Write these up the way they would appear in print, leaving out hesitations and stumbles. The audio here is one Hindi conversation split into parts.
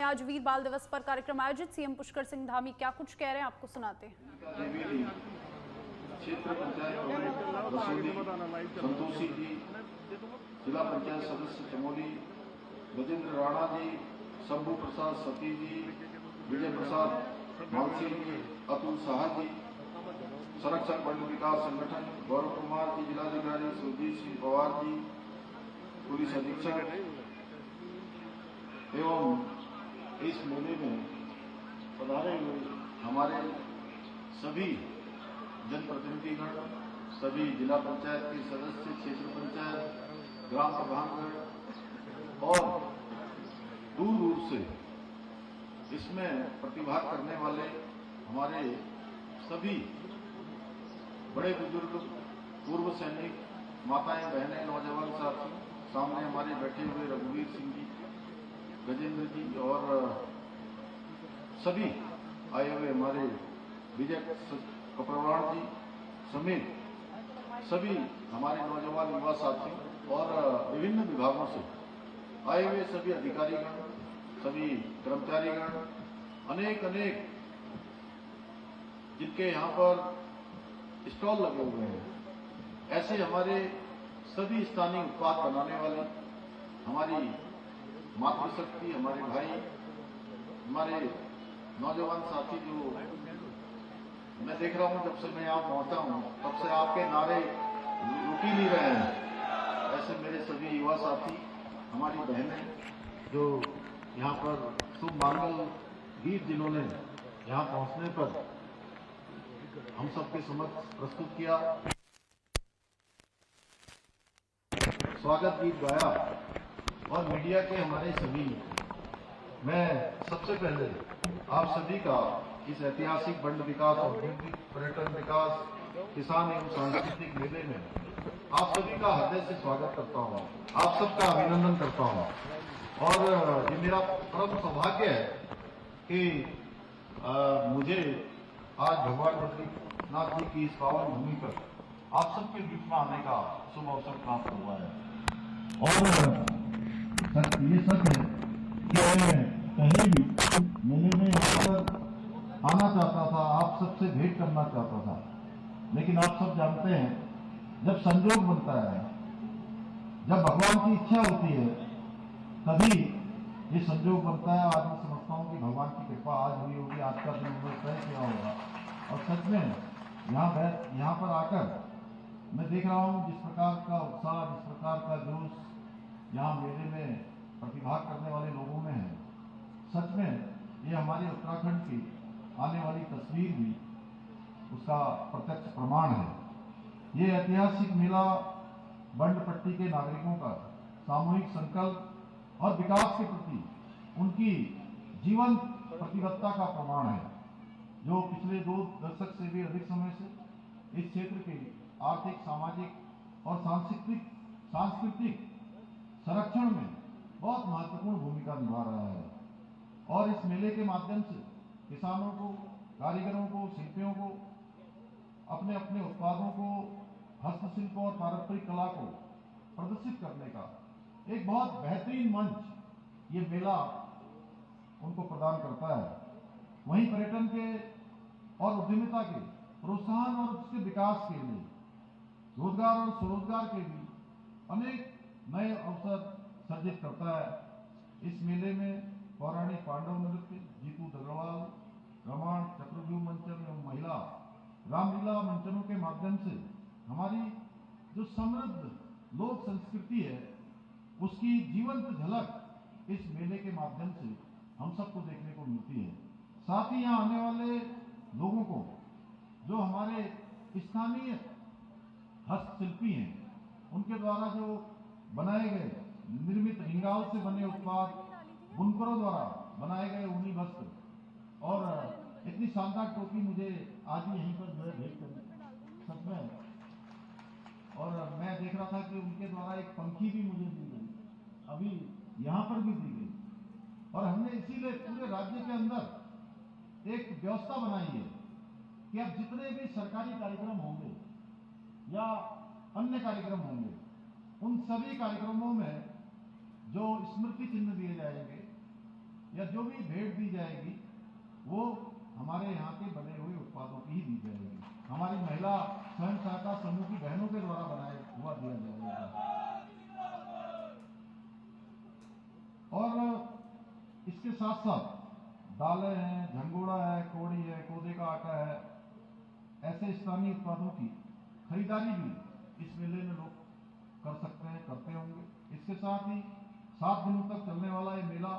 आज वीर बाल दिवस पर कार्यक्रम आयोजित। सीएम पुष्कर सिंह धामी क्या कुछ कह रहे हैं, आपको सुनाते हैं। क्षेत्र पंचायत संतोषी जी, जिला पंचायत सदस्य चमोली गजेंद्र राणा जी, शंभू प्रसाद सती जी, विजय प्रसाद मालसी जी, अतुल शाह जी, संरक्षक बंड विकास संगठन गौरव कुमार जी, जिलाधिकारी सुरजीत सिंह पवार जी, पुलिस अधीक्षक एवं इस मेले में पधारे हुए हमारे सभी जनप्रतिनिधिगण, सभी जिला पंचायत के सदस्य, क्षेत्र पंचायत, ग्राम प्रधानगण और दूर दूर से इसमें प्रतिभाग करने वाले हमारे सभी बड़े बुजुर्ग, पूर्व सैनिक, माताएं, बहनें, नौजवान साथी, सामने हमारे बैठे हुए रघुवीर सिंह जी, गजेंद्र जी और सभी आए हुए हमारे विजय कपरवाण जी समेत सभी हमारे नौजवान युवा साथियों और विभिन्न विभागों से आए हुए सभी अधिकारीगण, सभी कर्मचारीगण, अनेक अनेक जिनके यहाँ पर स्टॉल लगे हुए हैं, ऐसे हमारे सभी स्थानीय उत्पाद बनाने वाले हमारी मातृशक्ति, हमारे भाई, हमारे नौजवान साथी जो मैं देख रहा हूं, जब से मैं यहाँ पहुंचा हूं तब से आपके नारे रुक ही नहीं रहे हैं। ऐसे मेरे सभी युवा साथी, हमारी बहनें जो यहाँ पर शुभ मांगल गीत जिन्होंने यहाँ पहुंचने पर हम सबके समक्ष प्रस्तुत किया, स्वागत गीत गाया और मीडिया के हमारे सभी, मैं सबसे पहले आप सभी का इस ऐतिहासिक बंड विकास और पर्यटन विकास किसान एवं सांस्कृतिक मेले में आप सभी का हृदय से स्वागत करता हूं, आप सबका अभिनंदन करता हूं। और ये मेरा परम सौभाग्य है कि मुझे आज भगवान बद्रीनाथ जी की इस पावन भूमि पर आप सबके बीच में आने का शुभ अवसर प्राप्त हुआ है। और ये सच है कि मैं पहले भी मेले में यहाँ पर आना चाहता था, आप सबसे भेंट करना चाहता था, लेकिन आप सब जानते हैं जब संजोग बनता है, जब भगवान की इच्छा होती है, तभी ये संजोग बनता है। आज मैं समझता हूँ कि भगवान की कृपा आज हुई होगी, आज का दिन तय किया होगा। और सच में यहाँ पर आकर मैं देख रहा हूँ जिस प्रकार का उत्साह, जिस प्रकार का जोश यहाँ मेले में प्रतिभाग करने वाले लोगों में है, सच में ये हमारे उत्तराखंड की आने वाली तस्वीर भी उसका प्रत्यक्ष प्रमाण है। ये ऐतिहासिक मेला बंड पट्टी के नागरिकों का सामूहिक संकल्प और विकास के प्रति उनकी जीवन प्रतिबद्धता का प्रमाण है, जो पिछले 2 दशक से भी अधिक समय से इस क्षेत्र के आर्थिक, सामाजिक और सांस्कृतिक संरक्षण में बहुत महत्वपूर्ण भूमिका निभा रहा है। और इस मेले के माध्यम से किसानों को, कारीगरों को, शिल्पियों को अपने अपने उत्पादों को, हस्तशिल्प और पारंपरिक कला को प्रदर्शित करने का एक बहुत बेहतरीन मंच ये मेला उनको प्रदान करता है। वहीं पर्यटन के और उद्यमिता के प्रोत्साहन और उसके विकास के लिए रोजगार और स्वरोजगार के भी अनेक नए अवसर सर्जित करता है। इस मेले में पौराणिक पांडव नृत्य, जीतू दगड़वाल, रामायण, चक्रव्यूह मंचन एवं महिला रामलीला मंचनों के माध्यम से हमारी जो समृद्ध लोक संस्कृति है उसकी जीवंत झलक इस मेले के माध्यम से हम सबको देखने को मिलती है। साथ ही यहाँ आने वाले लोगों को जो हमारे स्थानीय हस्तशिल्पी हैं, उनके द्वारा जो बनाए गए निर्मित रिंगाल से बने उत्पाद, बुनकरों द्वारा बनाए गए ऊनी वस्त्र और इतनी शानदार टोपी मुझे आज ही यहीं पर जो है भेंट कर सच में। और मैं देख रहा था कि उनके द्वारा एक पंखी भी मुझे दी गई, अभी यहाँ पर भी दी गई। और हमने इसीलिए पूरे राज्य के अंदर एक व्यवस्था बनाई है कि अब जितने भी सरकारी कार्यक्रम होंगे या अन्य कार्यक्रम होंगे, उन सभी कार्यक्रमों में जो स्मृति चिन्ह दिए जाएंगे या जो भी भेंट दी जाएगी वो हमारे यहाँ के बने हुए उत्पादों की ही दी जाएगी। हमारी महिला स्वयं सहायता समूह की बहनों के द्वारा बनाया हुआ दिया जाएगा। और इसके साथ साथ दालें हैं, झंगोड़ा है, कोड़ी है, कोदे का आटा है, ऐसे स्थानीय उत्पादों की खरीदारी भी इस मेले में लोग कर सकते हैं, करते होंगे। इसके साथ ही 7 दिनों तक चलने वाला ये मेला,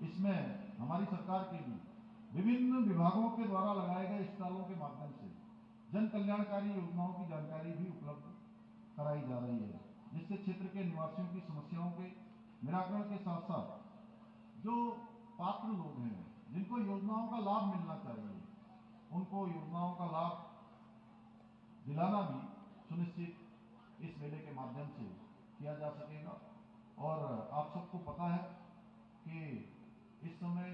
इसमें हमारी सरकार के भी विभिन्न विभागों के द्वारा लगाए गए स्टॉलों के माध्यम से जन कल्याणकारी योजनाओं की जानकारी भी उपलब्ध कराई जा रही है, जिससे क्षेत्र के निवासियों की समस्याओं के निराकरण के साथ साथ जो पात्र लोग हैं, जिनको योजनाओं का लाभ मिलना चाहिए, उनको योजनाओं का लाभ दिलाना भी सुनिश्चित इस मेले के माध्यम से किया जा सकेगा। और आप सबको पता है कि इस समय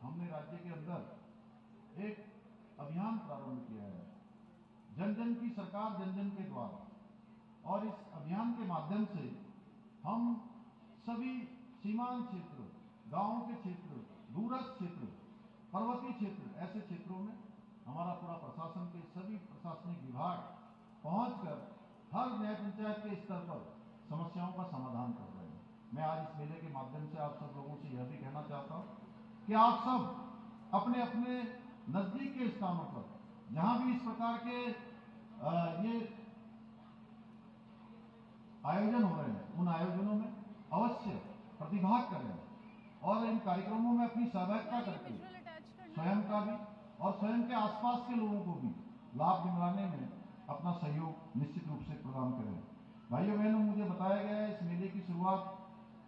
हमने राज्य के अंदर एक अभियान प्रारंभ किया है, जन जन की सरकार जन जन के द्वार। और इस अभियान के माध्यम से हम सभी सीमांत क्षेत्र, गांवों के क्षेत्र, दूरस्थ क्षेत्र, पर्वतीय क्षेत्र, ऐसे क्षेत्रों में हमारा पूरा प्रशासन के सभी प्रशासनिक विभाग पहुंचकर हर न्याय पंचायत के स्तर पर समस्याओं का समाधान कर रहे हैं। मैं आज इस मेले के माध्यम से आप सब लोगों से यह भी कहना चाहता हूं कि आप सब अपने अपने नजदीक के स्थानों पर जहां भी इस प्रकार के ये आयोजन हो रहे हैं, उन आयोजनों में अवश्य प्रतिभाग करें और इन कार्यक्रमों में अपनी सहभागिता करके स्वयं का भी और स्वयं के आसपास के लोगों को भी लाभ दिलाने में अपना सहयोग निश्चित रूप से प्रदान करें। भाइयों बहनों, मुझे बताया गया है इस मेले की शुरुआत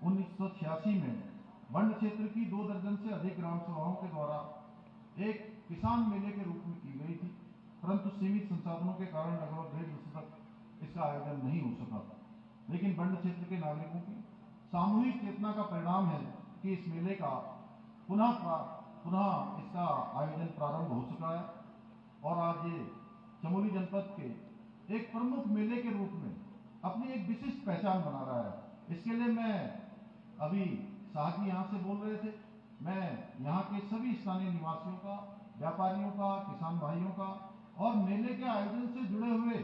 1986 में बंड क्षेत्र की 2 दर्जन से अधिक ग्राम सभाओं के द्वारा एक किसान मेले के रूप में की गई थी, परंतु सीमित संसाधनों के कारण लगभग 1.5 वर्ष तक इसका आयोजन नहीं हो सका था। लेकिन बंड क्षेत्र के नागरिकों की सामूहिक चेतना का परिणाम है कि इस मेले का पुनः इसका आयोजन प्रारंभ हो चुका है और आज ये चमोली जनपद के एक प्रमुख मेले के रूप में अपनी एक विशिष्ट पहचान बना रहा है। इसके लिए मैं अभी शाह जी यहाँ से बोल रहे थे, मैं यहाँ के सभी स्थानीय निवासियों का, व्यापारियों का, किसान भाइयों का और मेले के आयोजन से जुड़े हुए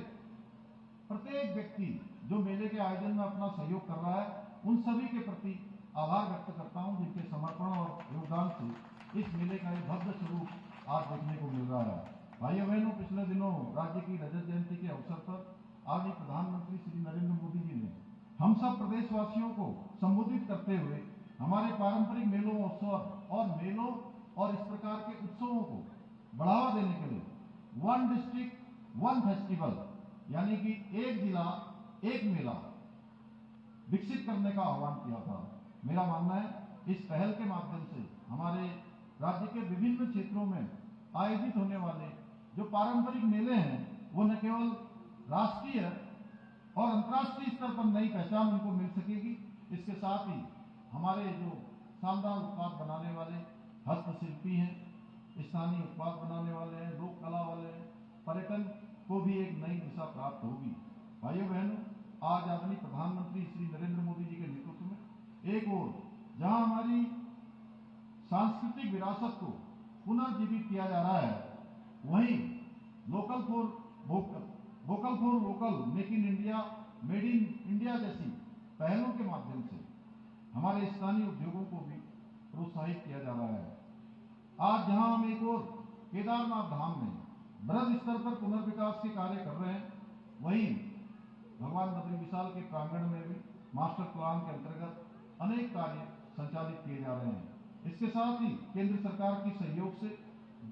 प्रत्येक व्यक्ति जो मेले के आयोजन में अपना सहयोग कर रहा है, उन सभी के प्रति आभार व्यक्त करता हूं, जिनके समर्पण और योगदान से इस मेले का एक भव्य स्वरूप आज देखने को मिल रहा है। भाइयों बहनों, पिछले दिनों राज्य की रजत जयंती के अवसर पर आदरणीय प्रधानमंत्री श्री नरेंद्र मोदी जी ने हम सब प्रदेशवासियों को संबोधित करते हुए हमारे पारंपरिक मेलों और इस प्रकार के उत्सवों को बढ़ावा देने के लिए 1 डिस्ट्रिक्ट 1 फेस्टिवल यानी कि एक जिला एक मेला विकसित करने का आह्वान किया था। मेरा मानना है इस पहल के माध्यम से हमारे राज्य के विभिन्न क्षेत्रों में आयोजित होने वाले जो पारंपरिक मेले हैं, वो न केवल राष्ट्रीय और अंतर्राष्ट्रीय स्तर पर नई पहचान उनको मिल सकेगी, इसके साथ ही हमारे जो शानदार उत्पाद बनाने वाले हस्तशिल्पी हैं, स्थानीय उत्पाद बनाने वाले हैं, लोक कला वाले हैं, पर्यटन को भी एक नई दिशा प्राप्त होगी। भाइयों बहनों, आज आदरणीय प्रधानमंत्री श्री नरेंद्र मोदी जी के नेतृत्व में एक ओर जहां हमारी सांस्कृतिक विरासत को पुनर्जीवित किया जा रहा है, वहीं vocal for local, make in India, made in India जैसी पहलों के माध्यम से हमारे स्थानीय उद्योगों को भी प्रोत्साहित किया जा रहा है। आज जहां हम एक और केदारनाथ धाम में बृहद स्तर पर पुनर्विकास के कार्य कर रहे हैं, वहीं भगवान बद्री विशाल के प्रांगण में भी मास्टर प्लान के अंतर्गत अनेक कार्य संचालित किए जा रहे हैं। इसके साथ ही केंद्र सरकार की सहयोग से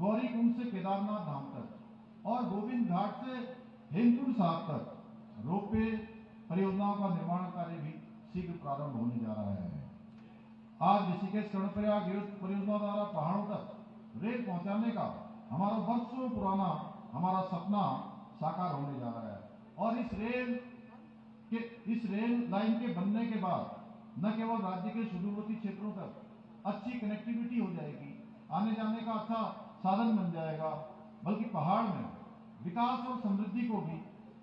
गौरी कुंड से केदारनाथ धाम तक और गोविंद घाट से हेमकुंड साहब तक रोपवे परियोजनाओं का निर्माण कार्य भी शीघ्र प्रारंभ होने जा रहा है। आज ऋषिकेश कर्णप्रयाग रेल परियोजना द्वारा पहाड़ों तक रेल पहुंचाने का हमारा वर्षों पुराना हमारा सपना साकार होने जा रहा है और इस रेल लाइन के बनने के बाद न केवल राज्य के सुदूरवर्ती क्षेत्रों तक अच्छी कनेक्टिविटी हो जाएगी, आने जाने का अच्छा साधन बन जाएगा, बल्कि पहाड़ में विकास और समृद्धि को भी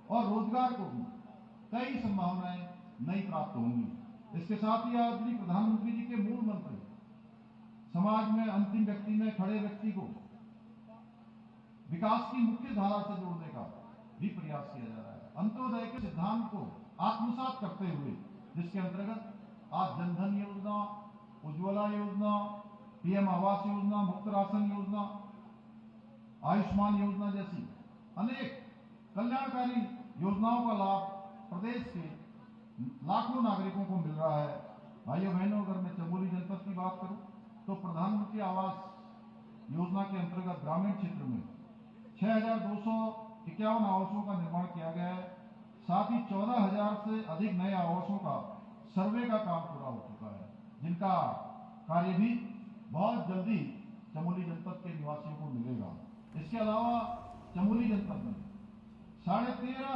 और रोजगार को भी कई संभावनाएं नई प्राप्त होंगी। इसके साथ ही आदरणीय प्रधानमंत्री जी के मूल मंत्र समाज में अंतिम व्यक्ति में खड़े व्यक्ति को विकास की मुख्य धारा से जोड़ने का भी प्रयास किया जा रहा है। अंत्योदय के सिद्धांत को आत्मसात करते हुए जिसके अंतर्गत आज जनधन योजना, उज्ज्वला योजना, पीएम आवास योजना, मुफ्त राशन योजना, आयुष्मान योजना जैसी अनेक कल्याणकारी योजनाओं का लाभ प्रदेश के लाखों नागरिकों को मिल रहा है। भाइयों बहनों, अगर मैं चमोली जनपद की बात करूं तो प्रधानमंत्री आवास योजना के अंतर्गत ग्रामीण क्षेत्र में 6,251 आवासों का निर्माण किया गया है। साथ ही 14,000 से अधिक नए आवासों का सर्वे का काम पूरा हो चुका है, जिनका कार्य भी बहुत जल्दी चमोली जनपद के निवासियों को मिलेगा। इसके अलावा चमोली जनपद में 13.5